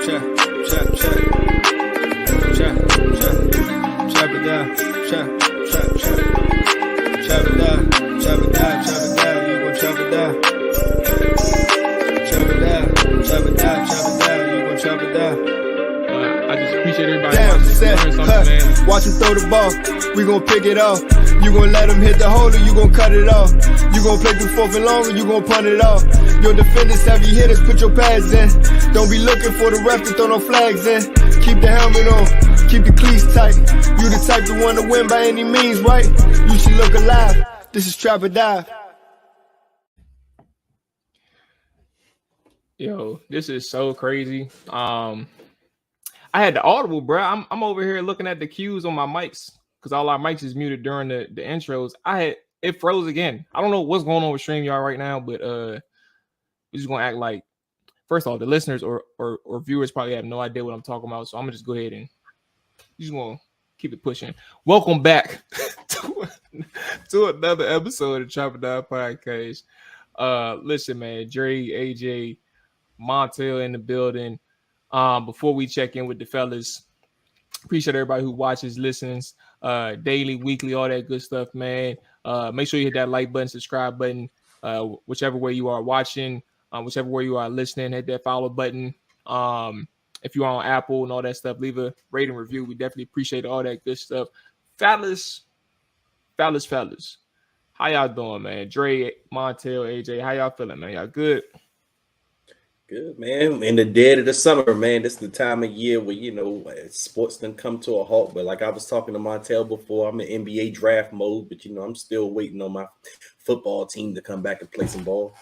check, check, check, check, check, chop it down, check, check, check, chop it down, chop it down, chop it down, you gon' chop it down, chop it down, chop it down, chop it down, you gon' chop it down. I just appreciate everybody Damn, watching. watch him throw the ball, we gon' pick it off. You gon' let him hit the hole or you gon' cut it off. You gon' play through fourth and long or you gon' punt it off. Your defenders, heavy hitters, put your pads in. Don't be looking for the ref to throw no flags in. Keep the helmet on, keep the cleats tight. You the type to want to win by any means, right? You should look alive. This is Trap or Die. Yo, this is so crazy. I had the audible, bro. I'm over here looking at the cues on my mics because all our mics is muted during the intros. It froze again. I don't know what's going on with StreamYard right now, but we're just gonna act like, first of all, the listeners or viewers probably have no idea what I'm talking about. So I'm gonna just go ahead and just gonna keep it pushing. Welcome back to another episode of Trap or Die Podcast. Listen, man, Dre, AJ, Montel in the building. Before we check in with the fellas, appreciate everybody who watches, listens, daily, weekly, all that good stuff, man. Make sure you hit that like button, subscribe button, whichever way you are watching, whichever way you are listening, hit that follow button. If you are on Apple and all that stuff, leave a rating review. We definitely appreciate all that good stuff. Fellas, how y'all doing, man? Dre, Montel, AJ, how y'all feeling, man? Y'all good? Good, man. In the dead of the summer, man, this is the time of year where, sports done come to a halt. But like I was talking to Montel before, I'm in NBA draft mode, but, I'm still waiting on my football team to come back and play some ball.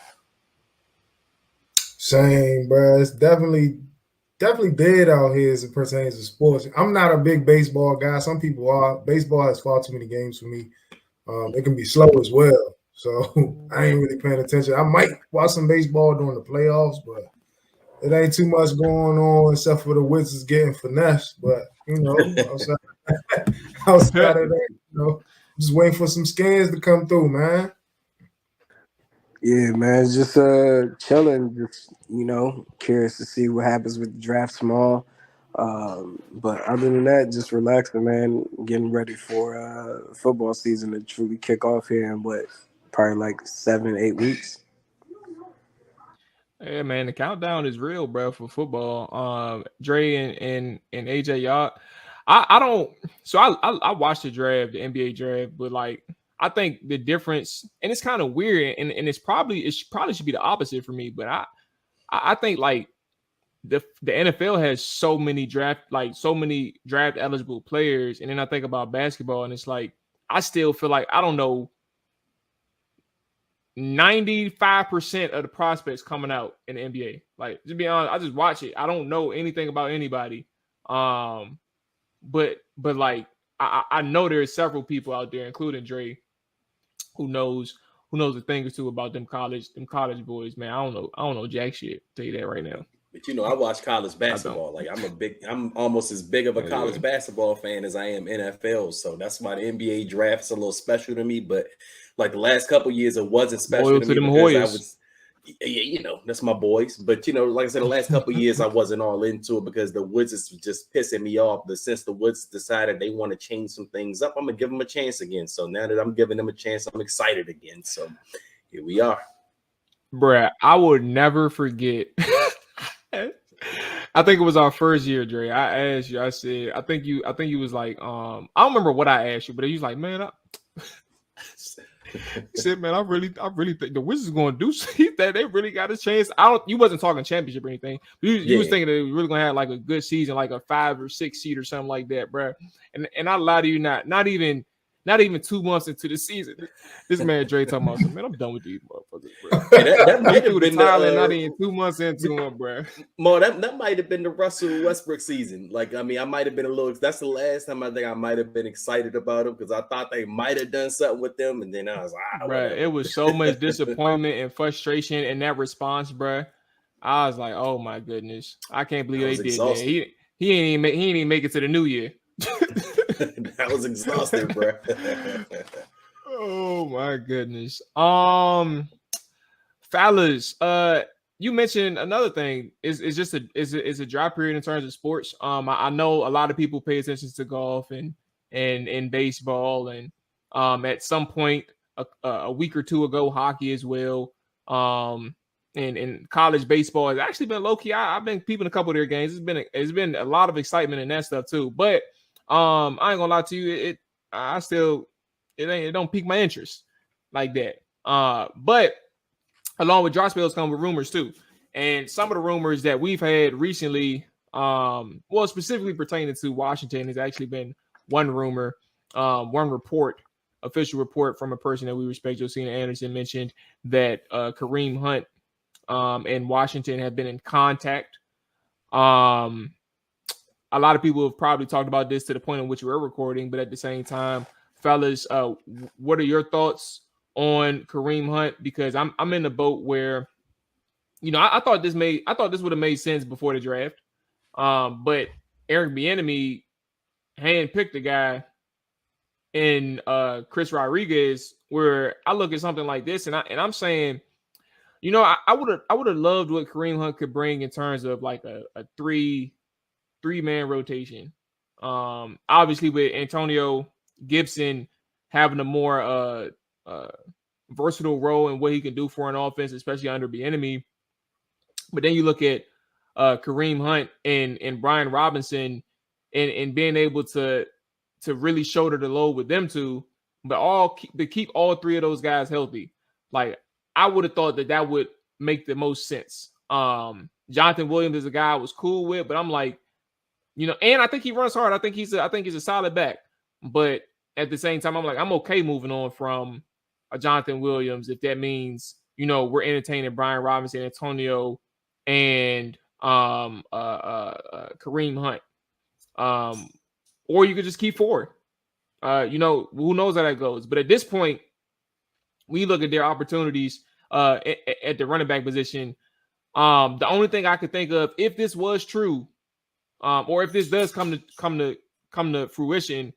Same, bro. It's definitely dead out here as it pertains to sports. I'm not a big baseball guy. Some people are. Baseball has far too many games for me. It can be slow as well. So I ain't really paying attention. I might watch some baseball during the playoffs, but it ain't too much going on except for the Wizards getting finesse. But, outside of that, just waiting for some scans to come through, man. Yeah, man, just chilling, just, curious to see what happens with the draft tomorrow. But other than that, just relaxing, man, getting ready for football season to truly kick off here in probably like 7-8 weeks. Yeah, man, the countdown is real, bro, for football. Dre and AJ, y'all, I watched the draft, the NBA draft, but like I think the difference, and it's kind of weird, and it probably should be the opposite for me, but I think like the NFL has so many draft eligible players, and then I think about basketball, and it's like I still feel like I don't know 95% of the prospects coming out in the NBA. Like, to be honest, I just watch it. I don't know anything about anybody. But like I know there's several people out there, including Dre, who knows a thing or two about them college boys, man. I don't know jack shit. Tell you that right now. But I watch college basketball. Like I'm almost as big of a college basketball fan as I am NFL. So that's why the NBA draft's a little special to me. But like the last couple of years, it wasn't special Loyal to to me them because Hoyas. that's my boys. But like I said, the last couple of years, I wasn't all into it because the Woods is just pissing me off. But since the Woods decided they want to change some things up, I'm gonna give them a chance again. So now that I'm giving them a chance, I'm excited again. So here we are, bruh. I would never forget. I think it was our first year, Dre. I asked you. I said, I think you was like, I don't remember what I asked you, but he was like, man, he said, man, I really think the Wizards going to do that. They really got a chance. You wasn't talking championship or anything. But you was thinking they were really going to have like a good season, like a 5 or 6 seed or something like that, bro. And I lie to you not even 2 months into the season, this man Dre talking about, man, I'm done with these motherfuckers, bro. Hey, that might have been not even 2 months into him, bro. Mo, that might have been the Russell Westbrook season. Like, I mean, I might have been a little. That's the last time I think I might have been excited about him because I thought they might have done something with them, and then I was like, bro, it was so much disappointment and frustration in that response, bro. I was like, oh my goodness, I can't believe they did that. He ain't even make it to the new year. That was exhausting, bro. Oh my goodness. Fellas, you mentioned another thing is just a dry period in terms of sports. I know a lot of people pay attention to golf and baseball, and at some point a week or two ago, hockey as well. And college baseball has actually been low key. I've been peeping a couple of their games. It's been a lot of excitement in that stuff too. But I ain't gonna lie to you, it don't pique my interest like that. But along with dry spells come with rumors too. And some of the rumors that we've had recently, well, specifically pertaining to Washington, has actually been one rumor, one report, official report from a person that we respect, Josina Anderson, mentioned that Kareem Hunt and Washington have been in contact. A lot of people have probably talked about this to the point in which we're recording, but at the same time, fellas, what are your thoughts on Kareem Hunt? Because I'm in the boat where, you know, I thought this would have made sense before the draft. But Eric Bieniemy handpicked a guy in Chris Rodriguez, where I look at something like this and I'm saying, you know, I would have loved what Kareem Hunt could bring in terms of like a three-man rotation. Obviously with Antonio Gibson having a more versatile role in what he can do for an offense, especially under Bieniemy. But then you look at Kareem Hunt and Brian Robinson and being able to really shoulder the load with them two, but keep all three of those guys healthy. Like, I would have thought that would make the most sense. Jonathan Williams is a guy I was cool with, but I'm like, you know, and I think he runs hard. I think he's a solid back. But at the same time, I'm like, I'm okay moving on from a Jonathan Williams if that means, you know, we're entertaining Brian Robinson, Antonio, and Kareem Hunt. Or you could just keep Ford. You know, who knows how that goes. But at this point, we look at their opportunities at the running back position. The only thing I could think of, if this was true, or if this does come to fruition,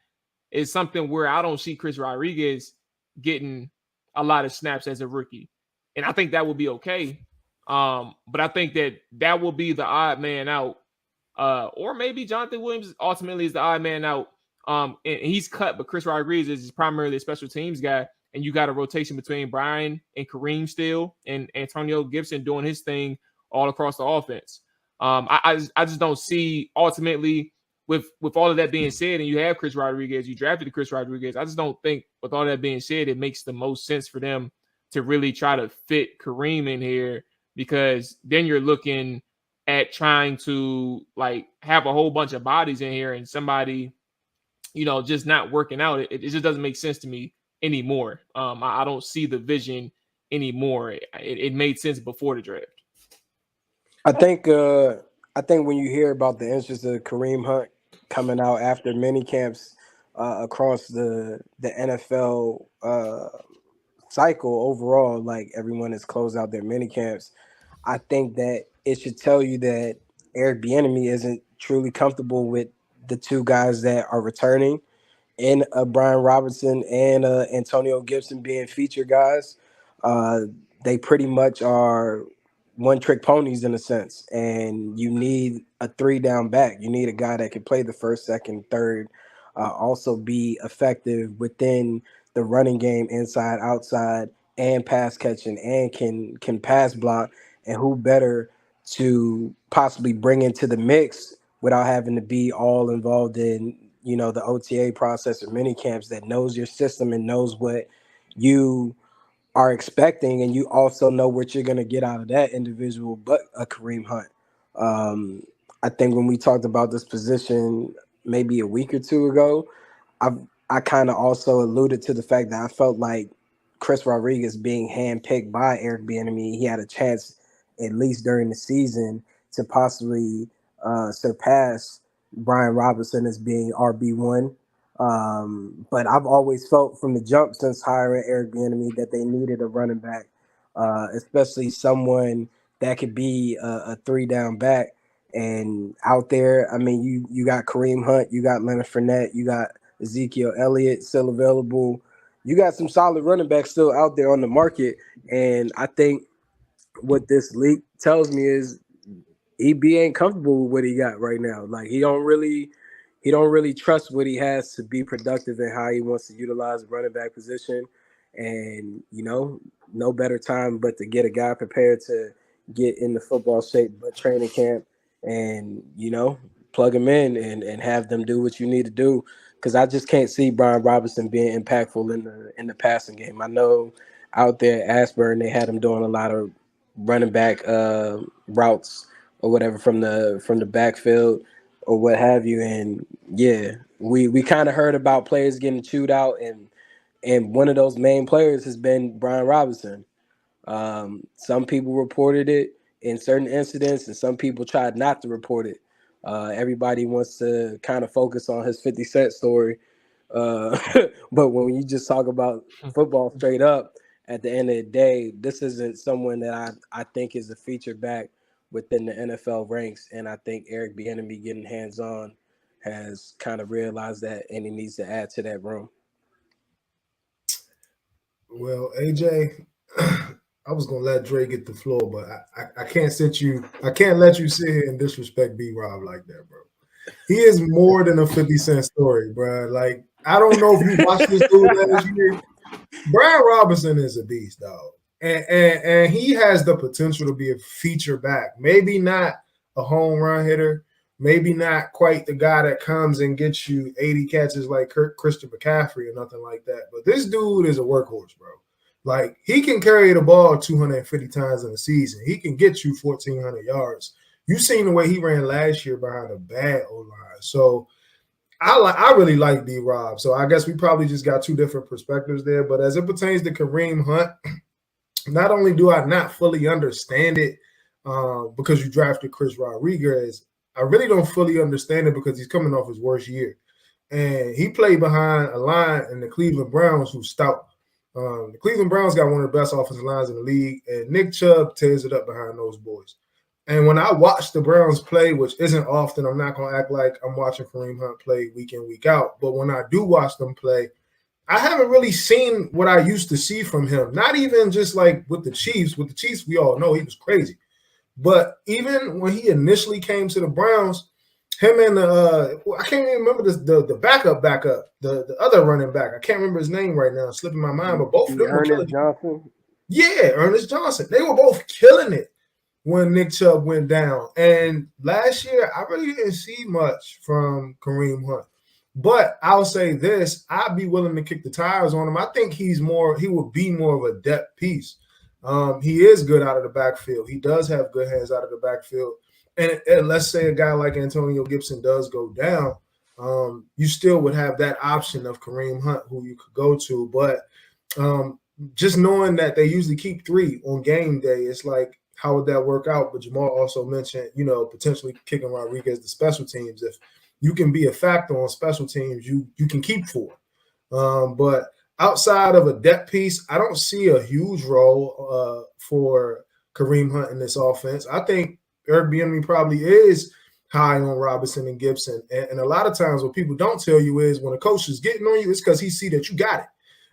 is something where I don't see Chris Rodriguez getting a lot of snaps as a rookie. And I think that would be okay. But I think that will be the odd man out. Or maybe Jonathan Williams ultimately is the odd man out. And he's cut, but Chris Rodriguez is primarily a special teams guy. And you got a rotation between Brian and Kareem still, and Antonio Gibson doing his thing all across the offense. I just don't see, ultimately, with all of that being said, and you have Chris Rodriguez, you drafted Chris Rodriguez, I just don't think, with all that being said, it makes the most sense for them to really try to fit Kareem in here, because then you're looking at trying to like have a whole bunch of bodies in here and somebody, you know, just not working out. It just doesn't make sense to me anymore. I don't see the vision anymore. It made sense before the draft. I think when you hear about the interest of Kareem Hunt coming out after mini camps across the NFL cycle overall, like everyone has closed out their mini camps, I think that it should tell you that Eric Bieniemy isn't truly comfortable with the two guys that are returning, and Brian Robinson and Antonio Gibson being featured guys. They pretty much are one-trick ponies in a sense, and you need a three-down back. You need a guy that can play the first, second, third, also be effective within the running game, inside, outside, and pass catching, and can pass block. And who better to possibly bring into the mix without having to be all involved in, you know, the OTA process or mini camps, that knows your system and knows what you are expecting, and you also know what you're going to get out of that individual, but a Kareem Hunt. I think when we talked about this position maybe a week or two ago, I kind of also alluded to the fact that I felt like Chris Rodriguez being handpicked by Eric Bieniemy, he had a chance, at least during the season, to possibly surpass Brian Robinson as being RB1. But I've always felt from the jump since hiring Eric Bieniemy that they needed a running back, especially someone that could be a three-down back. And out there, I mean, you got Kareem Hunt, you got Leonard Fournette, you got Ezekiel Elliott still available. You got some solid running backs still out there on the market. And I think what this leak tells me is EB ain't comfortable with what he got right now. Like he don't really trust what he has to be productive and how he wants to utilize the running back position. And no better time but to get a guy prepared to get in the football shape but training camp and plug him in and have them do what you need to do. Because I just can't see Brian Robinson being impactful in the passing game. I know out there at Ashburn they had him doing a lot of running back routes or whatever from the backfield or what have you. And yeah, we kind of heard about players getting chewed out, and one of those main players has been Brian Robinson. Some people reported it in certain incidents, and some people tried not to report it. Everybody wants to kind of focus on his 50 Cent story. But when you just talk about football straight up, at the end of the day, this isn't someone that I think is a featured back within the NFL ranks. And I think Eric Bieniemy getting hands-on has kind of realized that, and he needs to add to that room. Well, AJ, I was gonna let Dre get the floor, but I can't let you sit here and disrespect B-Rob like that, bro. He is more than a 50 Cent story, bro. Like, I don't know if you watched this dude last year. Brian Robinson is a beast, dog. And he has the potential to be a feature back. Maybe not a home run hitter, maybe not quite the guy that comes and gets you 80 catches like Christian McCaffrey or nothing like that. But this dude is a workhorse, bro. Like, he can carry the ball 250 times in a season. He can get you 1,400 yards. You seen the way he ran last year behind a bad O-line. So I really like D-Rob. So I guess we probably just got two different perspectives there. But as it pertains to Kareem Hunt, not only do I not fully understand it because you drafted Chris Rodriguez, I really don't fully understand it because he's coming off his worst year. And he played behind a line in the Cleveland Browns who's stout. The Cleveland Browns got one of the best offensive lines in the league, and Nick Chubb tears it up behind those boys. And when I watch the Browns play, which isn't often, I'm not going to act like I'm watching Kareem Hunt play week in, week out. But when I do watch them play, I haven't really seen what I used to see from him. Not even just like with the Chiefs. With the Chiefs, we all know he was crazy. But even when he initially came to the Browns, him and I can't even remember the backup, the other running back. I can't remember his name right now. It's slipping my mind. But both of them were killing it. Yeah, Ernest Johnson. They were both killing it when Nick Chubb went down. And last year, I really didn't see much from Kareem Hunt. But I'll say this, I'd be willing to kick the tires on him. I think he would be more of a depth piece. He is good out of the backfield. He does have good hands out of the backfield. And let's say a guy like Antonio Gibson does go down, you still would have that option of Kareem Hunt who you could go to. But just knowing that they usually keep 3 on game day, it's like, how would that work out? But Jamal also mentioned, potentially kicking Rodriguez to special teams. If you can be a factor on special teams, you can keep 4. But outside of a depth piece, I don't see a huge role for Kareem Hunt in this offense. I think Eric Bieniemy probably is high on Robinson and Gibson. And a lot of times what people don't tell you is when a coach is getting on you, it's because he see that you got it.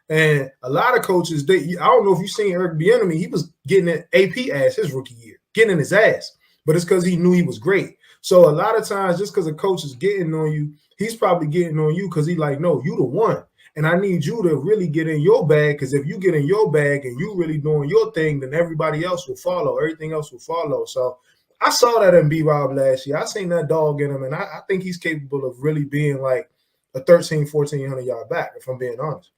And a lot of coaches, I don't know if you've seen Eric Bieniemy, he was getting an AP ass his rookie year, getting in his ass. But it's because he knew he was great. So a lot of times, just because a coach is getting on you, he's probably getting on you because he's like, no, you the one. And I need you to really get in your bag, because if you get in your bag and you really doing your thing, then everybody else will follow. Everything else will follow. So I saw that in B-Rob last year. I seen that dog in him, and I think he's capable of really being like a 1,100 yard back, if I'm being honest.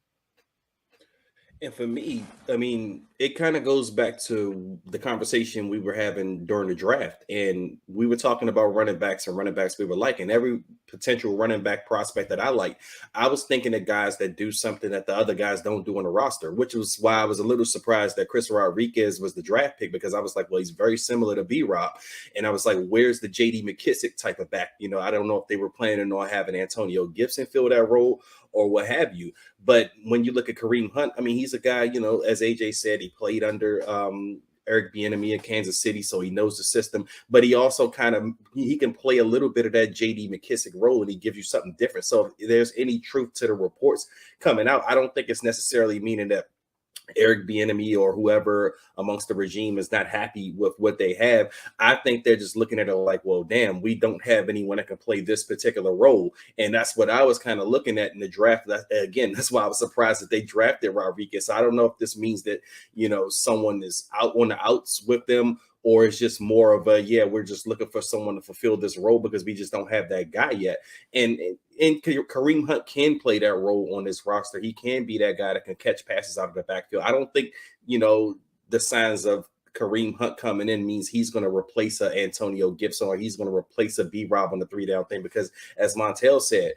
And for me, I mean, it kind of goes back to the conversation we were having during the draft. And we were talking about running backs and running backs we were liking. Every potential running back prospect that I like, I was thinking of guys that do something that the other guys don't do on the roster, which was why I was a little surprised that Chris Rodriguez was the draft pick, because I was like, well, he's very similar to B-Rob. And I was like, where's the J.D. McKissick type of back? I don't know if they were planning on having Antonio Gibson fill that role or what have you. But when you look at Kareem Hunt, I mean, he's a guy, as AJ said, he played under Eric Bieniemy in Kansas City, so he knows the system. But he also he can play a little bit of that J.D. McKissick role, and he gives you something different. So if there's any truth to the reports coming out, I don't think it's necessarily meaning that Eric Bieniemy or whoever amongst the regime is not happy with what they have. I think they're just looking at it like, well, damn, we don't have anyone that can play this particular role. And that's what I was kind of looking at in the draft. Again, that's why I was surprised that they drafted Rodriguez. I don't know if this means that, someone is out on the outs with them, or it's just more of a, we're just looking for someone to fulfill this role because we just don't have that guy yet. And Kareem Hunt can play that role on this roster. He can be that guy that can catch passes out of the backfield. I don't think, the signs of Kareem Hunt coming in means he's going to replace a Antonio Gibson or he's going to replace a B-Rob on the 3-down thing, because as Montel said,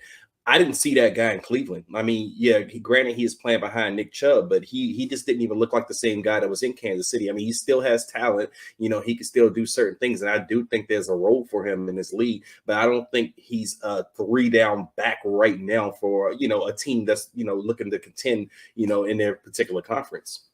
I didn't see that guy in Cleveland. I mean, granted, he is playing behind Nick Chubb, but he just didn't even look like the same guy that was in Kansas City. I mean, he still has talent. He can still do certain things, and I do think there's a role for him in this league, but I don't think he's a 3-down back right now for, a team that's, looking to contend, in their particular conference.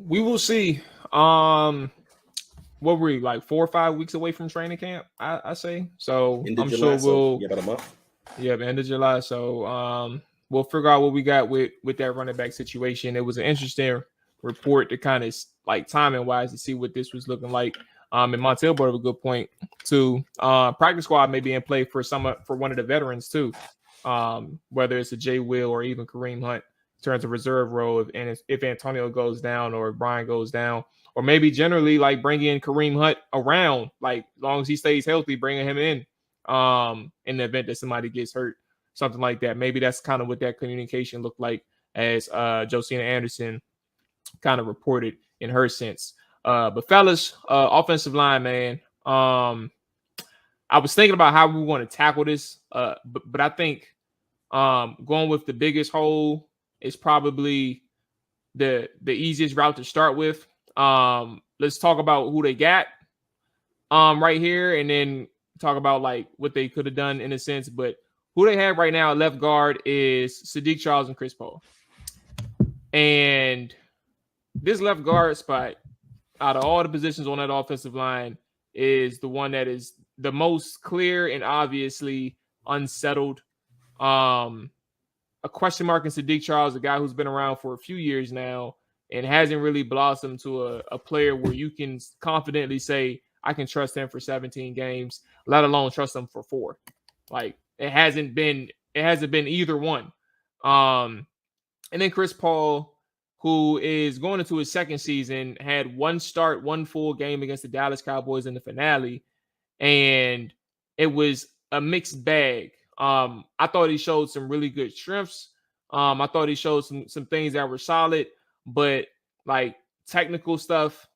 We will see. What were we, like 4 or 5 weeks away from training camp? I say so. I'm July, sure we'll about a month. Yeah, end of July. So we'll figure out what we got with that running back situation. It was an interesting report to kind of like timing wise to see what this was looking like. And Montel brought up a good point too. Practice squad may be in play for one of the veterans too. Whether it's a Jay Will or even Kareem Hunt in terms of reserve role, if Antonio goes down or if Brian goes down. Or maybe generally like bringing in Kareem Hunt around, like as long as he stays healthy, bringing him in the event that somebody gets hurt, something like that. Maybe that's kind of what that communication looked like as Josina Anderson kind of reported in her sense. But fellas, offensive line, man, I was thinking about how we want to tackle this, but I think going with the biggest hole is probably the easiest route to start with. Let's talk about who they got right here, and then talk about like what they could have done in a sense. But who they have right now at left guard is Saahdiq Charles and Chris Paul. And this left guard spot, out of all the positions on that offensive line, is the one that is the most clear and obviously unsettled. A question mark in Saahdiq Charles, a guy who's been around for a few years now and hasn't really blossomed to a player where you can confidently say, I can trust him for 17 games, let alone trust him for 4. Like it hasn't been either one. And then Chris Paul, who is going into his second season, had one start, one full game against the Dallas Cowboys in the finale, and it was a mixed bag. I thought he showed some really good strengths. I thought he showed some things that were solid. But like technical stuff,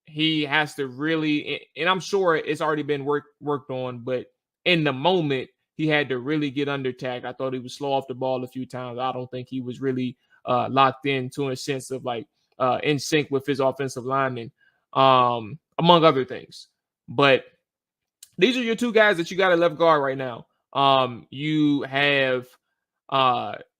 he has to really, and I'm sure it's already been worked on, but in the moment, he had to really get under tack. I thought he was slow off the ball a few times. I don't think he was really locked into a sense of like in sync with his offensive linemen, among other things. But these are your two guys that you got at left guard right now. You have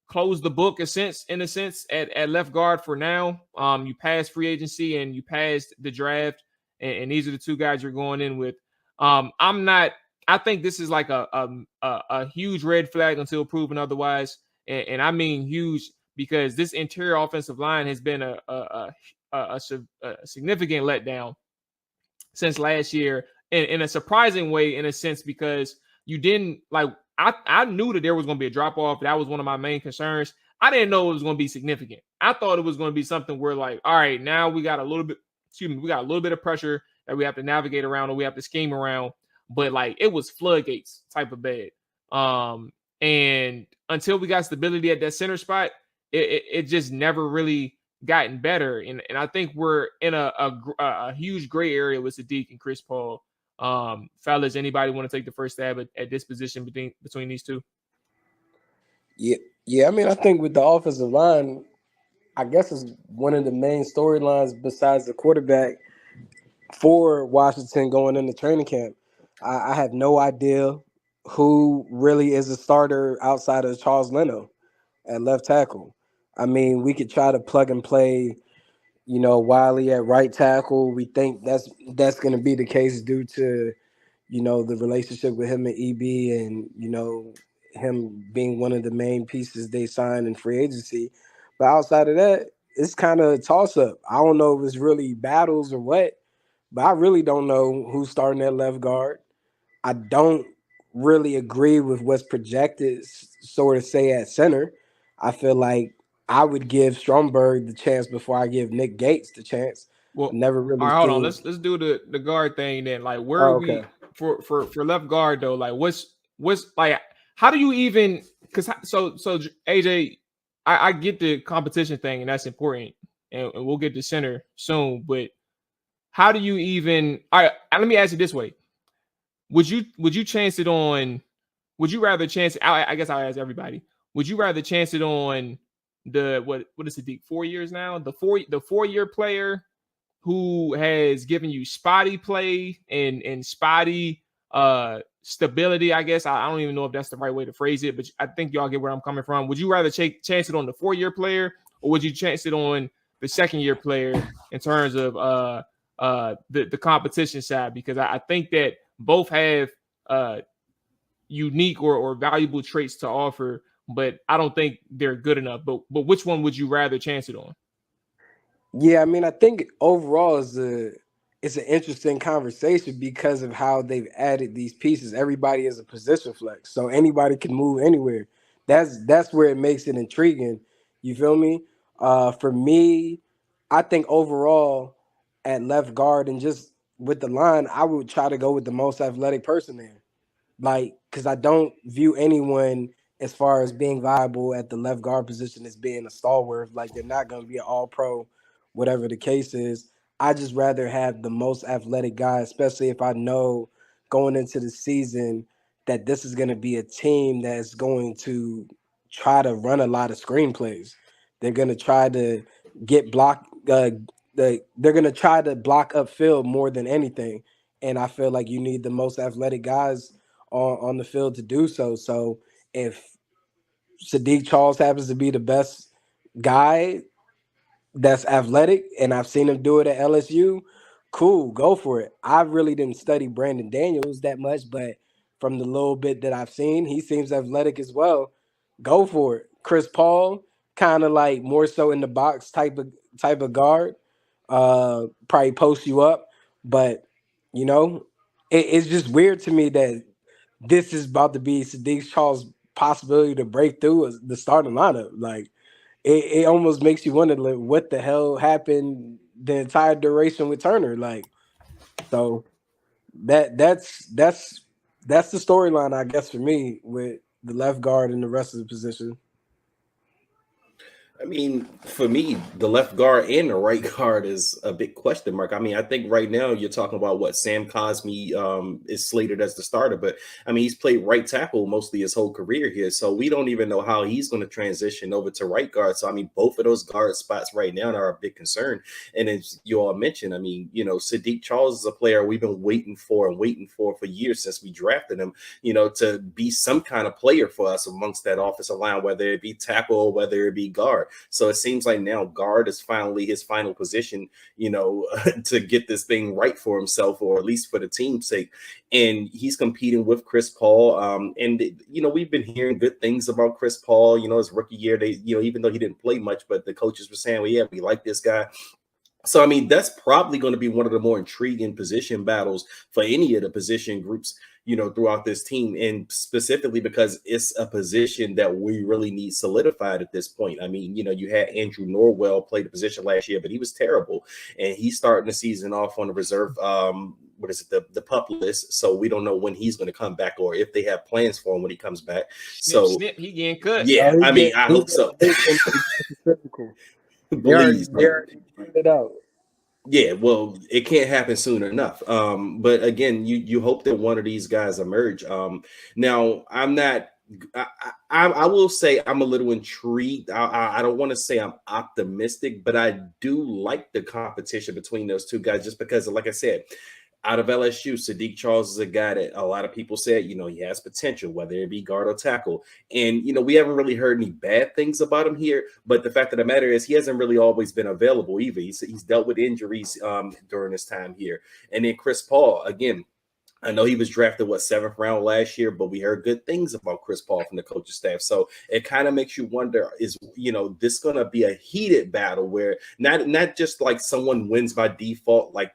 close the book in a sense at left guard for now. You passed free agency and you passed the draft, and these are the two guys you're going in with. I think this is like a huge red flag until proven otherwise, and I mean huge because this interior offensive line has been a significant letdown since last year, in a surprising way in a sense, because you didn't like. I knew that there was going to be a drop-off. That was one of my main concerns. I didn't know it was going to be significant. I thought it was going to be something where like, all right, now we got a little bit of pressure that we have to navigate around or we have to scheme around. But like it was floodgates type of bad. And until we got stability at that center spot, it just never really gotten better. And I think we're in a huge gray area with Saahdiq and Chris Paul. Fellas, anybody want to take the first stab at this position between these two? Yeah. I mean, I think with the offensive line, I guess it's one of the main storylines besides the quarterback for Washington going into training camp. I have no idea who really is a starter outside of Charles Leno at left tackle. I mean, we could try to plug and play, Wylie at right tackle. We think that's going to be the case due to, the relationship with him and EB and, him being one of the main pieces they signed in free agency. But outside of that, it's kind of a toss-up. I don't know if it's really battles or what, but I really don't know who's starting at left guard. I don't really agree with what's projected, sort of say at center. I feel like I would give Stromberg the chance before I give Nick Gates the chance. Well, I've never really all right, hold on. seen. Let's do the guard thing then. Like, where are Oh, we okay. for left guard though? Like, what's like? How do you even? Because so AJ, I get the competition thing and that's important, and we'll get to center soon. But how do you even? All right, let me ask you this way: Would you chance it on? Would you rather chance? I guess I'll ask everybody. Would you rather chance it on the what is it? 4 years now? The 4-year player who has given you spotty play and spotty stability, I guess. I don't even know if that's the right way to phrase it, but I think y'all get where I'm coming from. Would you rather chance it on the 4-year player, or would you chance it on the 2nd-year player in terms of the competition side? Because I think that both have unique or valuable traits to offer, but I don't think they're good enough. But which one would you rather chance it on? Yeah, I mean, I think overall it's an interesting conversation because of how they've added these pieces. Everybody is a position flex, so anybody can move anywhere. That's where it makes it intriguing. You feel me? For me, I think overall at left guard and just with the line, I would try to go with the most athletic person there. Like, because I don't view anyone as far as being viable at the left guard position as being a stalwart. Like, they're not going to be an all pro, whatever the case is. I just rather have the most athletic guy, especially if I know going into the season that this is going to be a team that's going to try to run a lot of screenplays. They're going to try to get blocked. They're going to try to block upfield more than anything. And I feel like you need the most athletic guys on the field to do so. So if Saahdiq Charles happens to be the best guy that's athletic, and I've seen him do it at LSU, cool, go for it. I really didn't study Brandon Daniels that much, but from the little bit that I've seen, he seems athletic as well. Go for it. Chris Paul, kind of like more so in the box type of guard, probably post you up, but you know, it's just weird to me that this is about to be Saahdiq Charles' possibility to break through the starting lineup. Like, it almost makes you wonder, like, what the hell happened the entire duration with Turner. Like, so that's the storyline, I guess, for me with the left guard and the rest of the position. I mean, for me, the left guard and the right guard is a big question mark. I mean, I think right now you're talking about what Sam Cosmi is slated as the starter, but I mean, he's played right tackle mostly his whole career here. So we don't even know how he's going to transition over to right guard. So, I mean, both of those guard spots right now are a big concern. And as you all mentioned, I mean, you know, Saahdiq Charles is a player we've been waiting for years since we drafted him, you know, to be some kind of player for us amongst that offensive line, whether it be tackle or whether it be guard. So it seems like now guard is finally his final position, you know, to get this thing right for himself, or at least for the team's sake. And he's competing with Chris Paul. And, you know, we've been hearing good things about Chris Paul, you know, his rookie year. They, you know, even though he didn't play much, but the coaches were saying, well, yeah, we like this guy. So, I mean, that's probably going to be one of the more intriguing position battles for any of the position groups, you know, throughout this team, and specifically because it's a position that we really need solidified at this point. I mean, you know, you had Andrew Norwell play the position last year, but he was terrible, and he's starting the season off on the reserve. What is it? The pup list. So we don't know when he's going to come back, or if they have plans for him when he comes back. Snip, he getting cut. Yeah, I mean, I hope so. Please, they're it out. Yeah, well, it can't happen soon enough. But again, you hope that one of these guys emerge. Now, I'm not. I will say I'm a little intrigued. I don't want to say I'm optimistic, but I do like the competition between those two guys, just because, like I said, out of LSU, Saahdiq Charles is a guy that a lot of people said, you know, he has potential, whether it be guard or tackle. And, you know, we haven't really heard any bad things about him here. But the fact of the matter is he hasn't really always been available either. He's dealt with injuries during his time here. And then Chris Paul, again, I know he was drafted, 7th round last year, but we heard good things about Chris Paul from the coaching staff. So it kind of makes you wonder, is, this going to be a heated battle where not just like someone wins by default, like,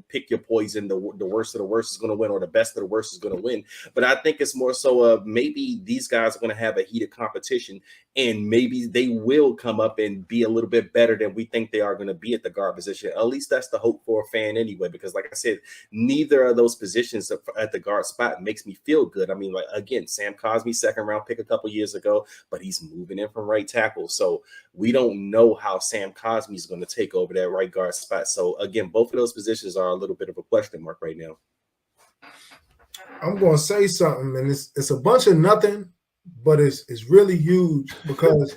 pick your poison, the worst of the worst is going to win, or the best of the worst is going to win. But I think it's more so maybe these guys are going to have a heated competition, and maybe they will come up and be a little bit better than we think they are going to be at the guard position. At least that's the hope for a fan anyway, because like I said, neither of those positions at the guard spot makes me feel good. I mean, like, again, Sam Cosmi, 2nd round pick a couple years ago, but he's moving in from right tackle. So we don't know how Sam Cosmi is going to take over that right guard spot. So again, both of those positions are a little bit of a question mark right now. I'm going to say something, and it's a bunch of nothing, but it's really huge, because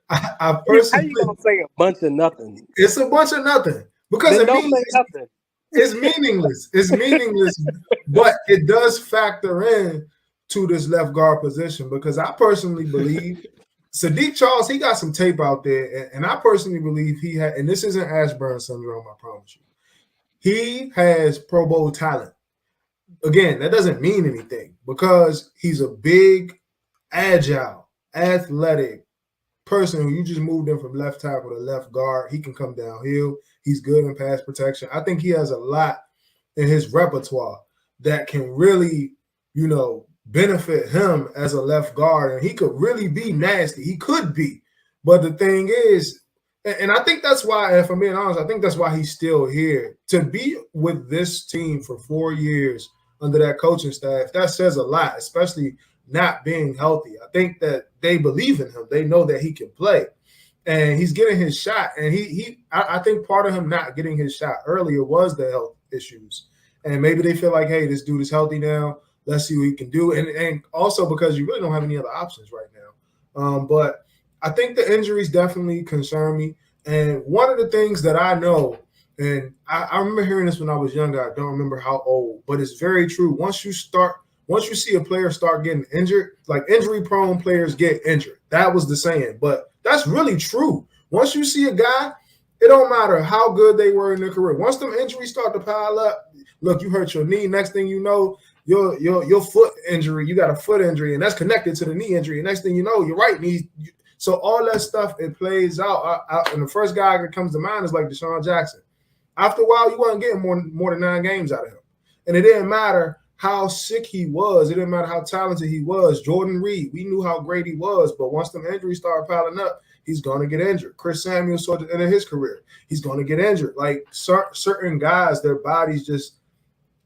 I personally, how you going to say a bunch of nothing? It's a bunch of nothing because Then it don't means say nothing. It's meaningless. It's meaningless, but it does factor in to this left guard position, because I personally believe Saahdiq Charles, he got some tape out there, and I personally believe he had, and this isn't Ashburn syndrome, I promise you. He has Pro Bowl talent. Again, that doesn't mean anything, because he's a big, agile, athletic person who you just moved in from left tackle to left guard. He can come downhill. He's good in pass protection. I think he has a lot in his repertoire that can really, benefit him as a left guard. And he could really be nasty. He could be. But the thing is, and I think that's why, if I'm being honest, I think that's why he's still here. To be with this team for 4 years under that coaching staff, that says a lot, especially not being healthy. I think that they believe in him. They know that he can play, and he's getting his shot. And I think part of him not getting his shot earlier was the health issues. And maybe they feel like, hey, this dude is healthy now. Let's see what he can do. And also because you really don't have any other options right now. But I think the injuries definitely concern me. And one of the things that I know, and I remember hearing this when I was younger, I don't remember how old, but it's very true. Once you see a player start getting injured, like injury-prone players get injured. That was the saying, but that's really true. Once you see a guy, it don't matter how good they were in their career. Once them injuries start to pile up, look, you hurt your knee. Next thing you know, your foot injury, you got a foot injury, and that's connected to the knee injury. And next thing you know, your right knee. So all that stuff, it plays out. And the first guy that comes to mind is like Deshaun Jackson. After a while, you wasn't getting more than 9 games out of him. And it didn't matter how sick he was. It didn't matter how talented he was. Jordan Reed, we knew how great he was, but once them injuries started piling up, he's going to get injured. Chris Samuel saw the end of his career. He's going to get injured. Like certain guys, their bodies just,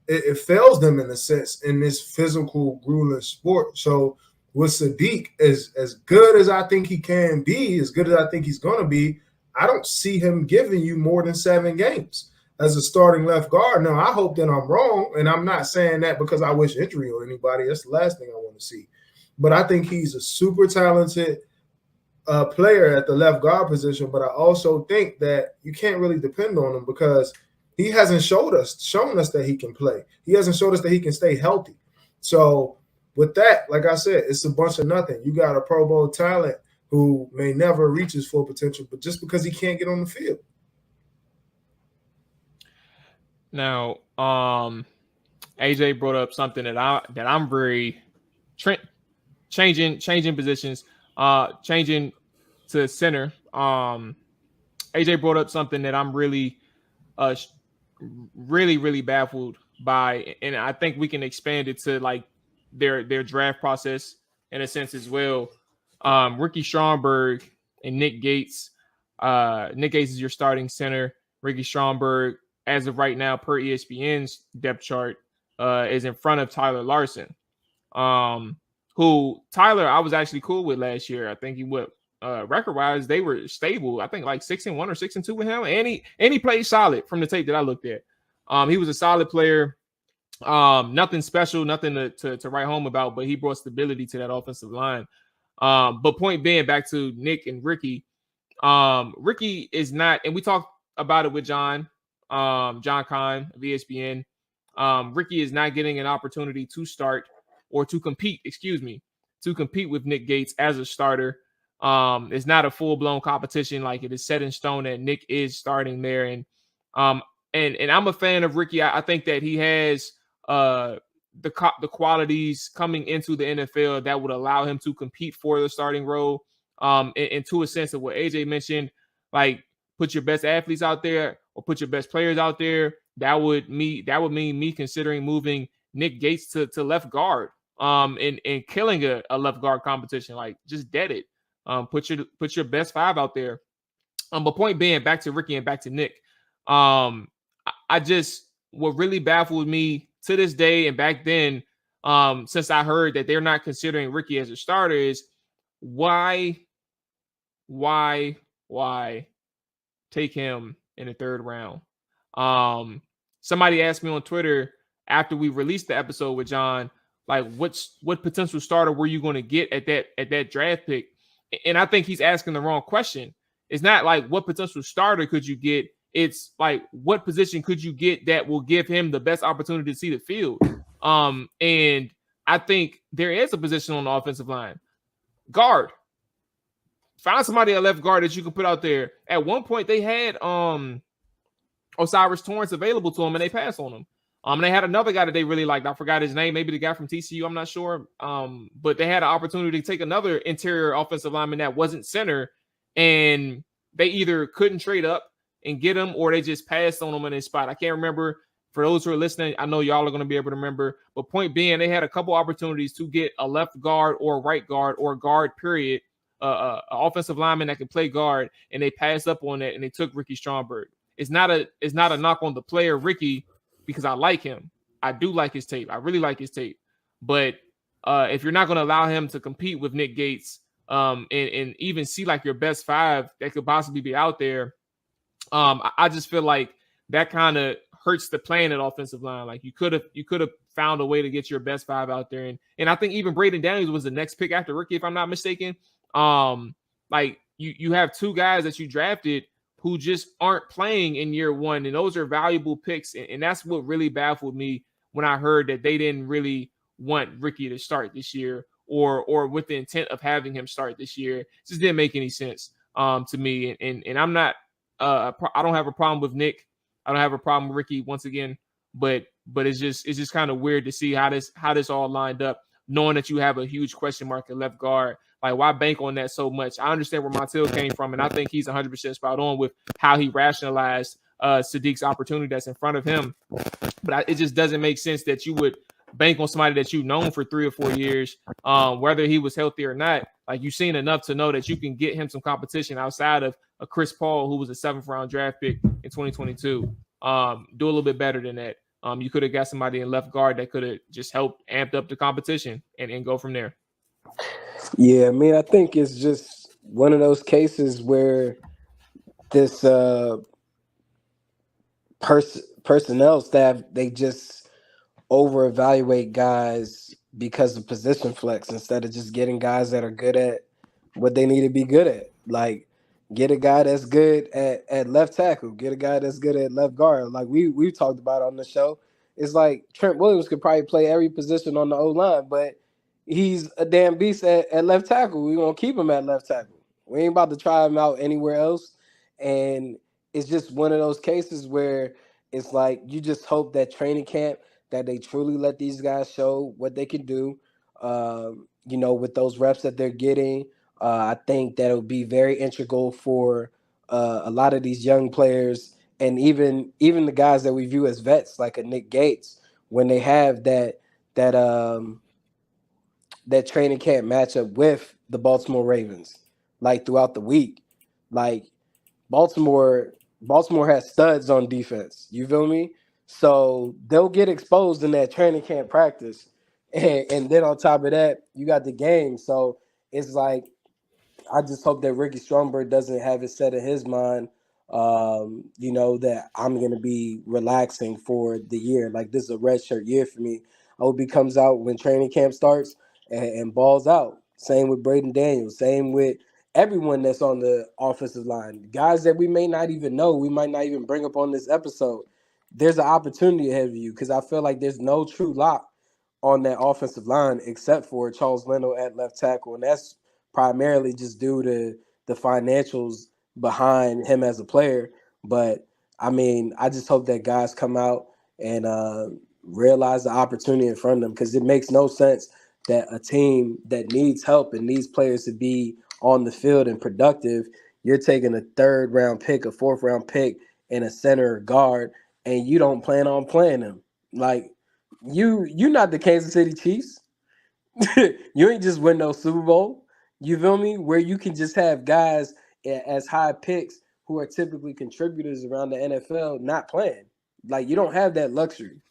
it fails them in a sense in this physical, grueling sport. So with Saahdiq, as good as I think he can be, as good as I think he's going to be, I don't see him giving you more than 7 games as a starting left guard. Now, I hope that I'm wrong, and I'm not saying that because I wish injury on anybody. That's the last thing I want to see. But I think he's a super talented player at the left guard position, but I also think that you can't really depend on him because he hasn't shown us that he can play. He hasn't showed us that he can stay healthy. So with that, like I said, it's a bunch of nothing. You got a Pro Bowl talent who may never reach his full potential, but just because he can't get on the field. Now, AJ brought up something that I'm very changing positions, changing to center. AJ brought up something that I'm really baffled by, and I think we can expand it to like their draft process in a sense as well. Ricky Stromberg and Nick Gates. Nick Gates is your starting center. Ricky Stromberg, as of right now, per ESPN's depth chart, is in front of Tyler Larson, who Tyler I was actually cool with last year. I think record-wise, they were stable. I think like 6-1 or 6-2 with him, and he played solid from the tape that I looked at. He was a solid player. Nothing special, nothing to write home about, but he brought stability to that offensive line. But point being, back to Nick and Ricky. Ricky is not, and we talked about it with John Kahn of ESPN. Ricky is not getting an opportunity to start or to compete with Nick Gates as a starter. It's not a full-blown competition. Like, it is set in stone that Nick is starting there. And I'm a fan of Ricky. I think that he has the qualities coming into the NFL that would allow him to compete for the starting role. And to a sense of what AJ mentioned, like put your best athletes out there or put your best players out there. That would mean me considering moving Nick Gates to left guard. And killing a left guard competition, like just dead it. Put your best 5 out there. But point being, back to Ricky and back to Nick. I just, what really baffled me to this day and back then, since I heard that they're not considering Ricky as a starter, is why take him in the 3rd round? Somebody asked me on Twitter after we released the episode with John, like what potential starter were you going to get at that draft pick? And I think he's asking the wrong question. It's not like what potential starter could you get? It's like what position could you get that will give him the best opportunity to see the field? And I think there is a position on the offensive line. Guard. Find somebody at left guard that you can put out there. At one point, they had Osiris Torrance available to him, and they passed on him. And they had another guy that they really liked. I forgot his name. Maybe the guy from TCU. I'm not sure. But they had an opportunity to take another interior offensive lineman that wasn't center, and they either couldn't trade up and get him, or they just passed on him in his spot. I can't remember. For those who are listening, I know y'all are going to be able to remember. But point being, they had a couple opportunities to get a left guard or a right guard or guard, period, an offensive lineman that can play guard, and they passed up on that, and they took Ricky Stromberg. It's not a knock on the player Ricky, because I like him. I do like his tape. I really like his tape. But if you're not going to allow him to compete with Nick Gates and even see like your best 5 that could possibly be out there, I just feel like that kind of hurts the plan at offensive line. Like you could have found a way to get your best 5 out there. And I think even Braden Daniels was the next pick after Ricky, if I'm not mistaken. Like you have 2 guys that you drafted who just aren't playing in year 1. And those are valuable picks. And that's what really baffled me when I heard that they didn't really want Ricky to start this year or with the intent of having him start this year. It just didn't make any sense to me. And I'm not, I don't have a problem with Nick. I don't have a problem with Ricky once again, but it's just kind of weird to see how this all lined up, knowing that you have a huge question mark at left guard. Like, why bank on that so much? I understand where Montel came from, and I think he's 100% spot on with how he rationalized Saahdiq's opportunity that's in front of him. But it just doesn't make sense that you would bank on somebody that you've known for 3 or 4 years, whether he was healthy or not. Like, you've seen enough to know that you can get him some competition outside of a Chris Paul, who was a 7th round draft pick in 2022. Do a little bit better than that. You could have got somebody in left guard that could have just helped amped up the competition and go from there. Yeah, I mean, I think it's just one of those cases where this personnel staff, they just over-evaluate guys because of position flex instead of just getting guys that are good at what they need to be good at. Like, get a guy that's good at left tackle, get a guy that's good at left guard. Like we've talked about on the show. It's like Trent Williams could probably play every position on the O-line, but he's a damn beast at left tackle. We're going to keep him at left tackle. We ain't about to try him out anywhere else. And it's just one of those cases where it's like you just hope that training camp, that they truly let these guys show what they can do, with those reps that they're getting. I think that it would be very integral for a lot of these young players and even the guys that we view as vets, like a Nick Gates, when they have that training camp matchup with the Baltimore Ravens, like throughout the week. Like Baltimore has studs on defense. You feel me? So they'll get exposed in that training camp practice. And then on top of that, you got the game. So it's like, I just hope that Ricky Stromberg doesn't have it set in his mind, that I'm going to be relaxing for the year. Like, this is a redshirt year for me. I hope he comes out when training camp starts and balls out. Same with Braden Daniels. Same with everyone that's on the offensive line. Guys that we may not even know, we might not even bring up on this episode. There's an opportunity ahead of you because I feel like there's no true lock on that offensive line except for Charles Leno at left tackle, and that's primarily just due to the financials behind him as a player. But I mean, I just hope that guys come out and realize the opportunity in front of them, because it makes no sense that a team that needs help and needs players to be on the field and productive, you're taking a 3rd round pick, a 4th round pick, and a center or guard, and you don't plan on playing them. Like, you're not the Kansas City Chiefs. You ain't just win no Super Bowl. You feel me? Where you can just have guys as high picks who are typically contributors around the NFL not playing. Like, you don't have that luxury.